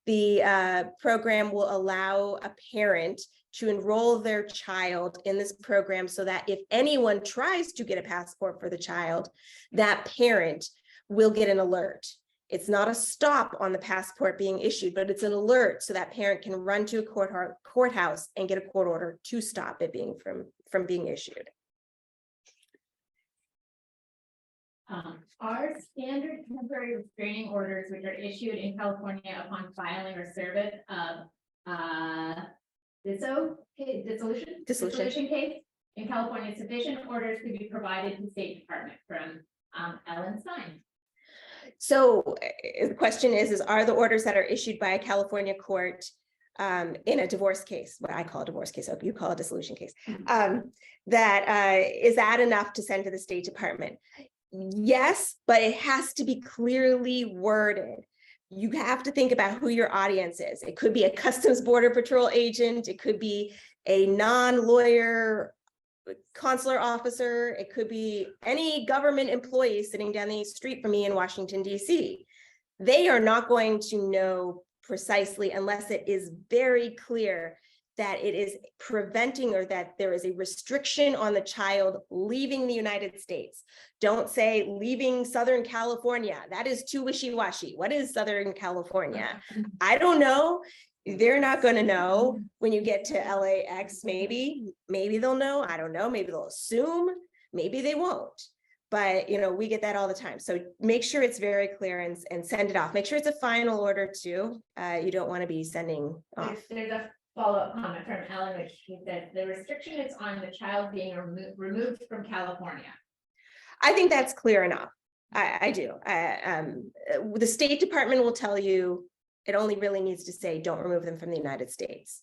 The program will allow a parent to enroll their child in this program so that if anyone tries to get a passport for the child, that parent will get an alert. It's not a stop on the passport being issued, but it's an alert so that parent can run to a courthouse and get a court order to stop it being from being issued. Are standard temporary restraining orders which are issued in California upon filing or service of dissolution case in California sufficient orders to be provided to the State Department from Ellen Stein? So the question is are the orders that are issued by a California court in a divorce case, what I call a divorce case, you call a dissolution case, is that enough to send to the State Department? Yes, but it has to be clearly worded. You have to think about who your audience is. It could be a Customs Border Patrol agent. It could be a non-lawyer consular officer. It could be any government employee sitting down the street from me in Washington, D.C. They are not going to know precisely unless it is very clear that it is preventing or that there is a restriction on the child leaving the United States. Don't say leaving Southern California. That is too wishy-washy. What is Southern California? I don't know. They're not going to know when you get to LAX, maybe they'll know. I don't know. Maybe they'll assume, maybe they won't. But, we get that all the time. So make sure it's very clear and send it off. Make sure it's a final order too. You don't want to be sending off. There's a follow-up comment from Ellen, which she said the restriction is on the child being removed from California. I think that's clear enough. I do. The State Department will tell you it only really needs to say don't remove them from the United States.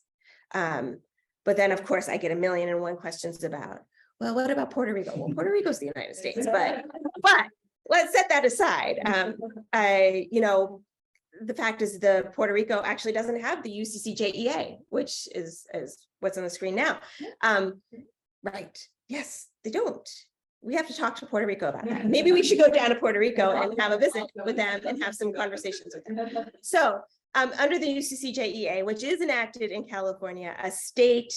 But then, of course, I get 1,000,001 questions about, well, what about Puerto Rico? Well, Puerto Rico's the United States, but let's set that aside. The fact is the Puerto Rico actually doesn't have the UCCJEA, which is what's on the screen now. Right. Yes, they don't. We have to talk to Puerto Rico about that. Maybe we should go down to Puerto Rico and have a visit with them and have some conversations with them. So under the UCCJEA, which is enacted in California, a state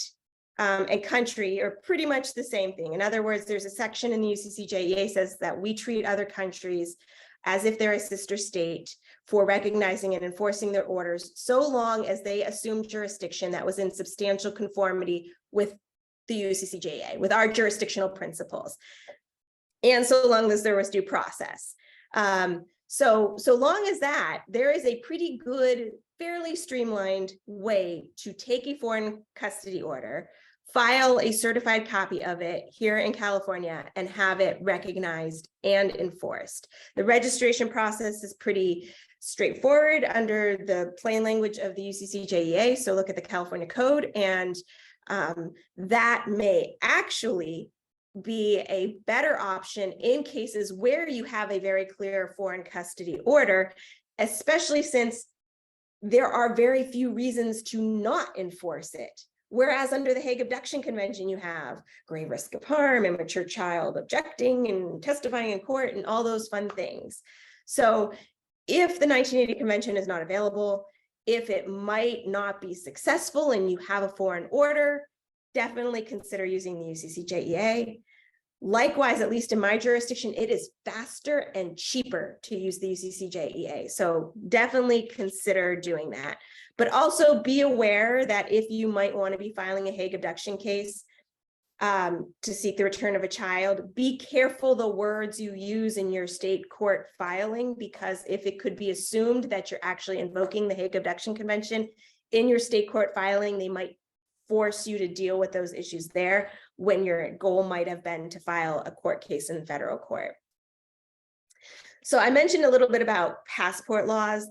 and country are pretty much the same thing. In other words, there's a section in the UCCJEA says that we treat other countries as if they're a sister state for recognizing and enforcing their orders, so long as they assume jurisdiction that was in substantial conformity with the UCCJEA, with our jurisdictional principles, and so long as there was due process. So long as that, there is a pretty good, fairly streamlined way to take a foreign custody order, file a certified copy of it here in California, and have it recognized and enforced. The registration process is pretty straightforward under the plain language of the UCCJEA. So look at the California Code, and that may actually be a better option in cases where you have a very clear foreign custody order, especially since there are very few reasons to not enforce it. Whereas under the Hague Abduction Convention, you have grave risk of harm, immature child objecting and testifying in court, and all those fun things. So if the 1980 convention is not available, if it might not be successful and you have a foreign order, definitely consider using the UCCJEA. Likewise, at least in my jurisdiction, it is faster and cheaper to use the UCCJEA. So definitely consider doing that. But also be aware that if you might want to be filing a Hague abduction case to seek the return of a child, be careful the words you use in your state court filing, because if it could be assumed that you're actually invoking the Hague Abduction Convention in your state court filing, they might force you to deal with those issues there when your goal might have been to file a court case in federal court. So I mentioned a little bit about passport laws.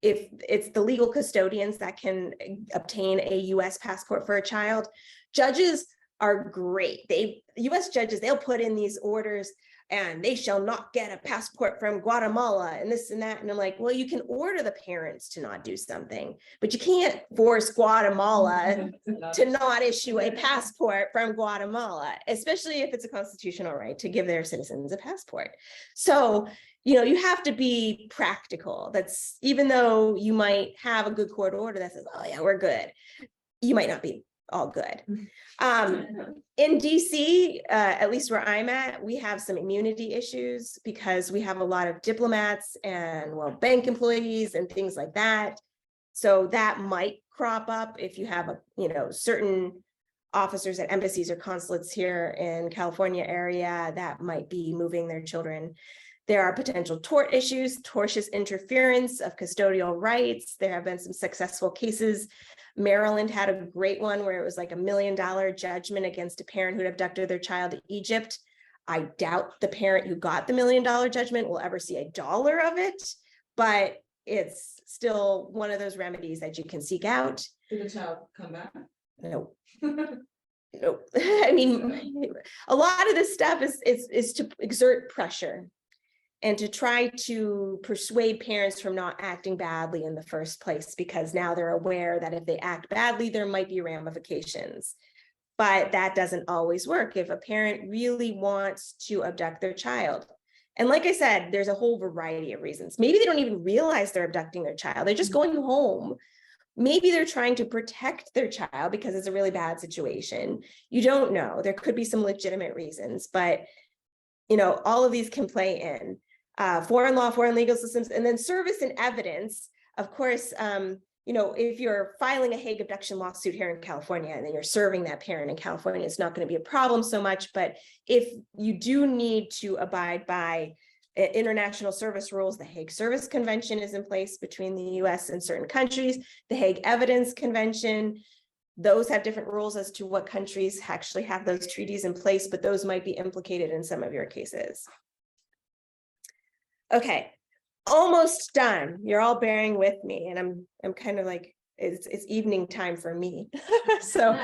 If it's the legal custodians that can obtain a U.S. passport for a child, judges are great. U.S. judges, they'll put in these orders and they shall not get a passport from Guatemala and this and that. And I'm like, well, you can order the parents to not do something, but you can't force Guatemala to not issue a passport from Guatemala, especially if it's a constitutional right to give their citizens a passport. So, you have to be practical. That's, even though you might have a good court order that says, oh yeah, we're good, you might not be all good. In DC, at least where I'm at, we have some immunity issues because we have a lot of diplomats and bank employees and things like that. So that might crop up if you have certain officers at embassies or consulates here in California area that might be moving their children. There are potential tort issues, tortious interference of custodial rights. There have been some successful cases. Maryland had a great one where it was like $1 million judgment against a parent who'd abducted their child to Egypt. I doubt the parent who got the $1 million judgment will ever see a dollar of it, but it's still one of those remedies that you can seek out. Did the child come back? No. No. I mean, a lot of this stuff is to exert pressure and to try to persuade parents from not acting badly in the first place, because now they're aware that if they act badly, there might be ramifications. But that doesn't always work if a parent really wants to abduct their child. And like I said, there's a whole variety of reasons. Maybe they don't even realize they're abducting their child. They're just going home. Maybe they're trying to protect their child because it's a really bad situation. You don't know. There could be some legitimate reasons, but all of these can play in. Foreign law, foreign legal systems, and then service and evidence. Of course, if you're filing a Hague abduction lawsuit here in California and then you're serving that parent in California, it's not going to be a problem so much. But if you do need to abide by international service rules, the Hague Service Convention is in place between the US and certain countries, the Hague Evidence Convention, those have different rules as to what countries actually have those treaties in place, but those might be implicated in some of your cases. Okay, almost done. You're all bearing with me, and I'm kind of like, it's evening time for me. So,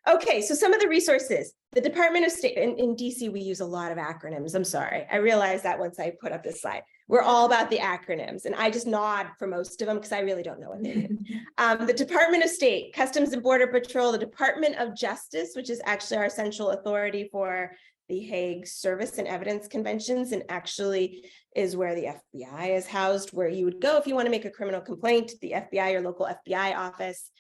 okay, so some of the resources. The Department of State, in DC, we use a lot of acronyms. I'm sorry. I realized that once I put up this slide. We're all about the acronyms, and I just nod for most of them because I really don't know what they mean. The Department of State, Customs and Border Patrol, the Department of Justice, which is actually our central authority for the Hague Service and Evidence Conventions, and actually is where the FBI is housed, where you would go if you want to make a criminal complaint, the FBI, your local FBI office.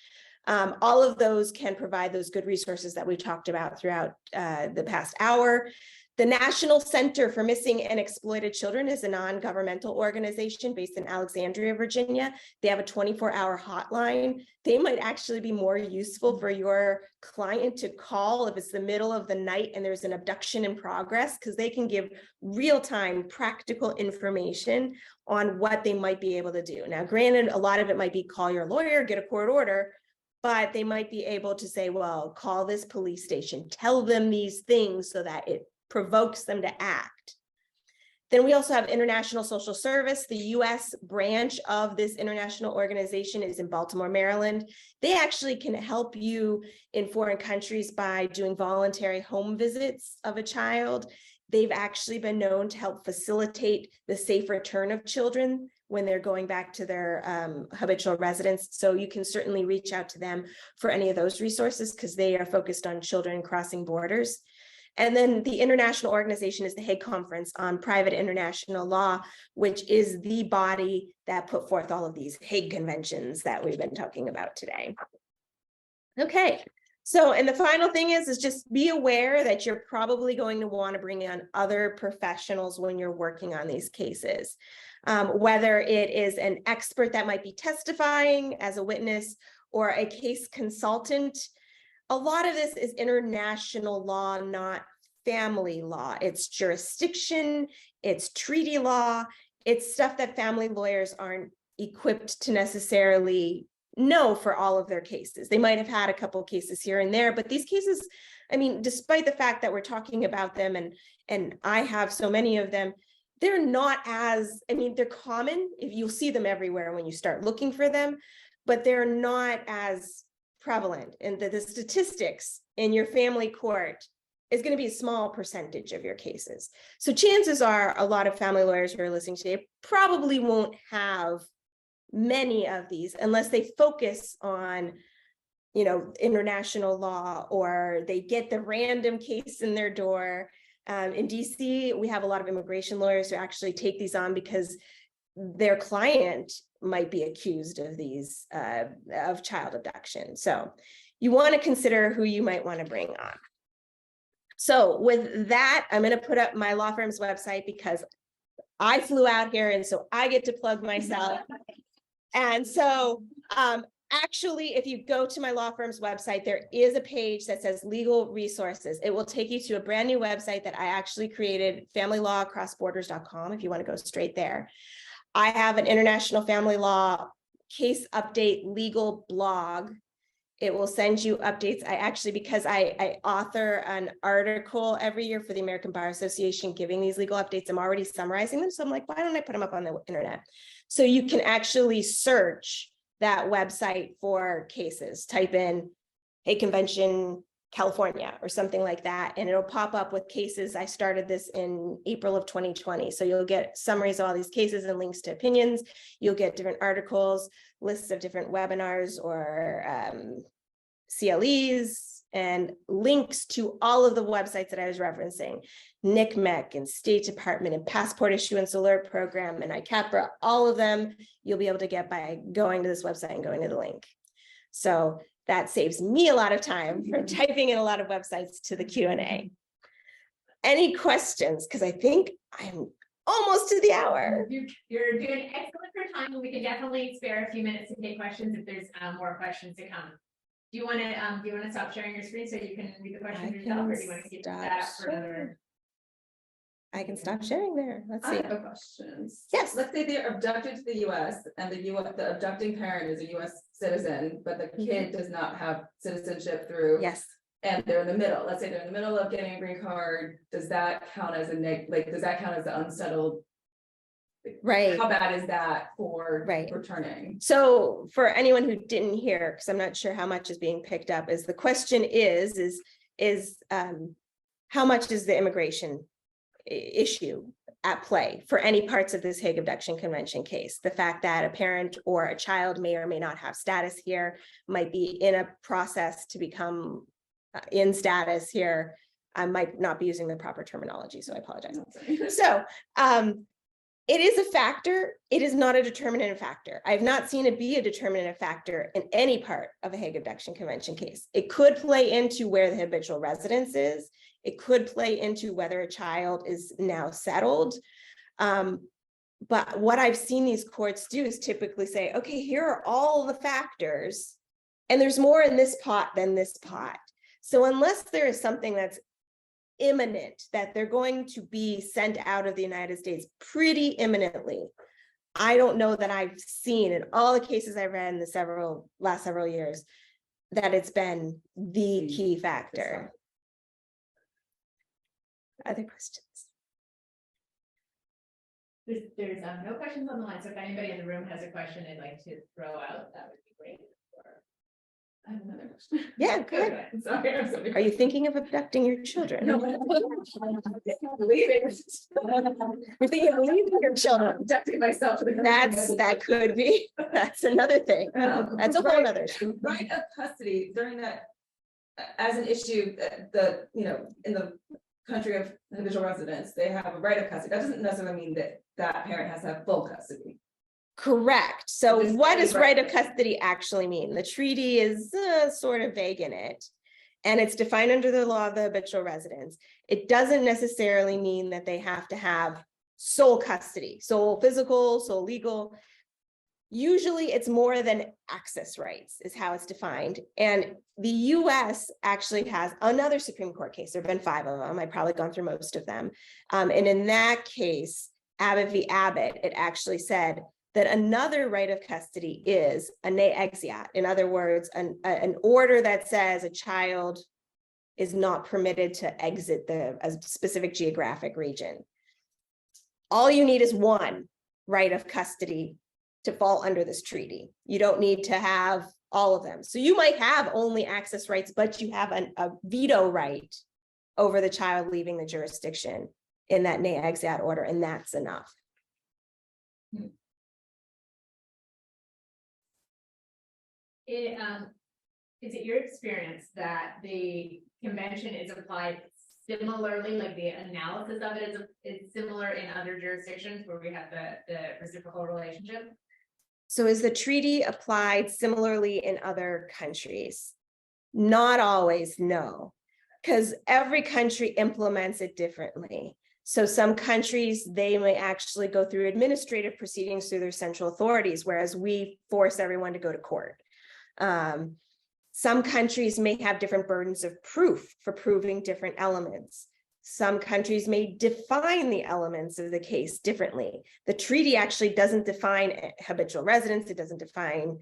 All of those can provide those good resources that we talked about throughout the past hour. The National Center for Missing and Exploited Children is a non-governmental organization based in Alexandria, Virginia. They have a 24-hour hotline. They might actually be more useful for your client to call if it's the middle of the night and there's an abduction in progress, because they can give real-time practical information on what they might be able to do. Now, granted, a lot of it might be call your lawyer, get a court order, but they might be able to say, well, call this police station, tell them these things so that it provokes them to act. Then we also have International Social Service. The US branch of this international organization is in Baltimore, Maryland. They actually can help you in foreign countries by doing voluntary home visits of a child. They've actually been known to help facilitate the safe return of children when they're going back to their habitual residence. So you can certainly reach out to them for any of those resources because they are focused on children crossing borders. And then the international organization is the Hague Conference on Private International Law, which is the body that put forth all of these Hague conventions that we've been talking about today. Okay, so, and the final thing is just be aware that you're probably going to want to bring on other professionals when you're working on these cases. Whether it is an expert that might be testifying as a witness or a case consultant. A lot of this is international law, not family law. It's jurisdiction, it's treaty law, it's stuff that family lawyers aren't equipped to necessarily know for all of their cases. They might have had a couple cases here and there, but these cases, I mean, despite the fact that we're talking about them and I have so many of them, they're not as, I mean, they're common. If you'll see them everywhere when you start looking for them, but they're not as prevalent. And the statistics in your family court is going to be a small percentage of your cases. So chances are a lot of family lawyers who are listening today probably won't have many of these unless they focus on, you know, international law, or they get the random case in their door. In DC, we have a lot of immigration lawyers who actually take these on because their client might be accused of these, of child abduction. So you want to consider who you might want to bring on. So with that, I'm going to put up my law firm's website because I flew out here, and so I get to plug myself. And so actually, if you go to my law firm's website, there is a page that says legal resources. It will take you to a brand new website that I actually created, familylawcrossborders.com, if you want to go straight there. I have an international family law case update legal blog. It will send you updates. I actually, because I author an article every year for the American Bar Association giving these legal updates, I'm already summarizing them. So I'm like, why don't I put them up on the internet? So you can actually search that website for cases, type in Hague Convention, California, or something like that, and it'll pop up with cases. I started this in April of 2020. So you'll get summaries of all these cases and links to opinions. You'll get different articles, lists of different webinars or CLEs, and links to all of the websites that I was referencing, NCMEC and State Department and Passport Issuance Alert Program and ICAPRA, all of them you'll be able to get by going to this website and going to the link. So that saves me a lot of time for typing in a lot of websites to the Q&A. Any questions? Because I think I'm almost to the hour. You're doing excellent for time, and we can definitely spare a few minutes to take questions if there's more questions to come. Do you want to stop sharing your screen so you can read the questions yourself, or do you want to keep that up for another? I can stop sharing there. Let's see. I have a question. Yes. Let's say they're abducted to the US and the abducting parent is a US citizen, but the kid does not have citizenship through. Yes. And they're in the middle. Let's say they're in the middle of getting a green card. Does that count as does that count as the unsettled? Right. How bad is that for right. returning? So for anyone who didn't hear, because I'm not sure how much is being picked up, is the question is how much is the immigration issue at play for any parts of this Hague Abduction Convention case? The fact that a parent or a child may or may not have status here, might be in a process to become in status here. I might not be using the proper terminology, so I apologize. So it is a factor. It is not a determinative factor. I've not seen it be a determinative factor in any part of a Hague Abduction Convention case. It could play into where the habitual residence is. It could play into whether a child is now settled. But what I've seen these courts do is typically say, okay, here are all the factors, and there's more in this pot than this pot. So unless there is something that's imminent, that they're going to be sent out of the United States pretty imminently, I don't know that I've seen in all the cases I've read in the last several years that it's been the key factor. Other questions? There's no questions on the line, so if anybody in the room has a question they'd like to throw out, that would be great. I have another question. Yeah, go ahead. Sorry, I'm sorry. Are you thinking of abducting your children? No, leaving. You're thinking of leaving your children. Abducting myself. That could be. That's another thing. That's a whole other issue. Right of custody during that, as an issue, in the country of habitual residence, they have a right of custody. That doesn't necessarily mean that that parent has to have full custody. Correct. So what does right of custody actually mean? The treaty is sort of vague in it, and it's defined under the law of the habitual residence. It doesn't necessarily mean that they have to have sole custody, sole physical, sole legal. Usually it's more than access rights is how it's defined. And the US actually has another Supreme Court case. There have been 5 of them. I've probably gone through most of them. And in that case, Abbott v. Abbott, it actually said that another right of custody is a ne exeat. In other words, an order that says a child is not permitted to exit a specific geographic region. All you need is one right of custody to fall under this treaty. You don't need to have all of them. So you might have only access rights, but you have a veto right over the child leaving the jurisdiction in that ne exeat order, and that's enough. Is it your experience that the convention is applied similarly, like the analysis of it is similar in other jurisdictions where we have the reciprocal relationship? So is the treaty applied similarly in other countries? Not always, no, because every country implements it differently. So some countries, they may actually go through administrative proceedings through their central authorities, whereas we force everyone to go to court. Some countries may have different burdens of proof for proving different elements. Some countries may define the elements of the case differently. The treaty actually doesn't define habitual residence. It doesn't define,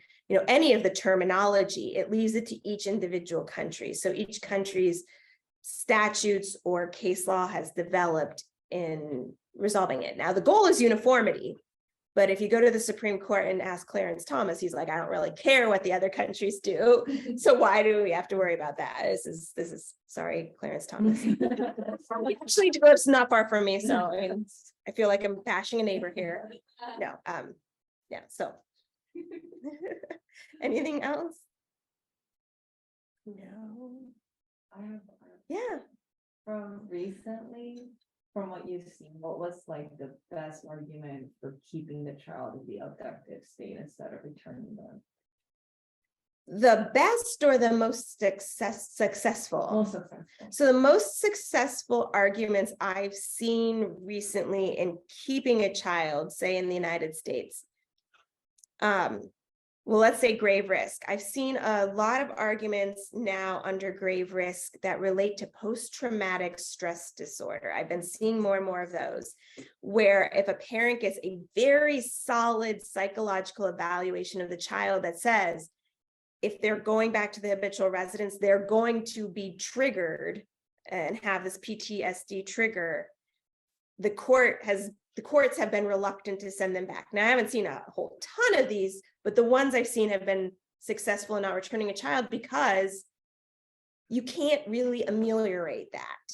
any of the terminology. It leaves it to each individual country. So each country's statutes or case law has developed in resolving it. Now, the goal is uniformity. But if you go to the Supreme Court and ask Clarence Thomas, he's like, I don't really care what the other countries do. So why do we have to worry about that? This is sorry, Clarence Thomas. He actually lives not far from me. So I feel like I'm bashing a neighbor here. No, yeah, so anything else? No. Yeah. From recently, from what you've seen, what was like the best argument for keeping the child in the abductive state instead of returning them? The best or the most successful? Most successful. So the most successful arguments I've seen recently in keeping a child, say in the United States, well, let's say grave risk. I've seen a lot of arguments now under grave risk that relate to post-traumatic stress disorder. I've been seeing more and more of those, where if a parent gets a very solid psychological evaluation of the child that says, if they're going back to the habitual residence, they're going to be triggered and have this PTSD trigger, the courts have been reluctant to send them back. Now, I haven't seen a whole ton of these, but the ones I've seen have been successful in not returning a child because you can't really ameliorate that.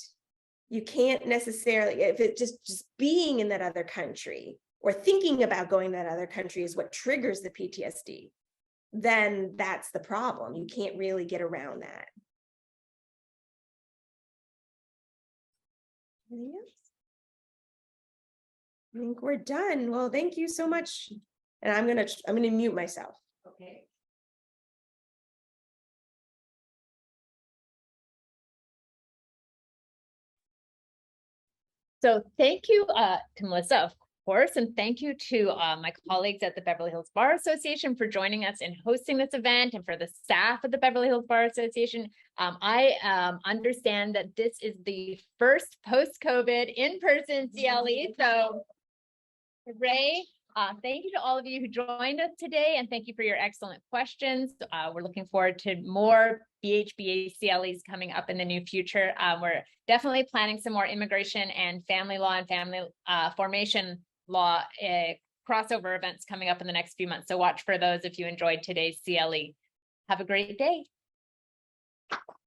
You can't necessarily, if it just being in that other country or thinking about going to that other country is what triggers the PTSD, then that's the problem. You can't really get around that. Anything else? I think we're done. Well, thank you so much. And I'm gonna mute myself. Okay. So thank you to Melissa, of course, and thank you to my colleagues at the Beverly Hills Bar Association for joining us in hosting this event, and for the staff of the Beverly Hills Bar Association. I understand that this is the first post-COVID in-person CLE, so hooray. Thank you to all of you who joined us today, and thank you for your excellent questions. We're looking forward to more BHBA CLEs coming up in the near future. We're definitely planning some more immigration and family law and family formation law crossover events coming up in the next few months. So watch for those if you enjoyed today's CLE. Have a great day.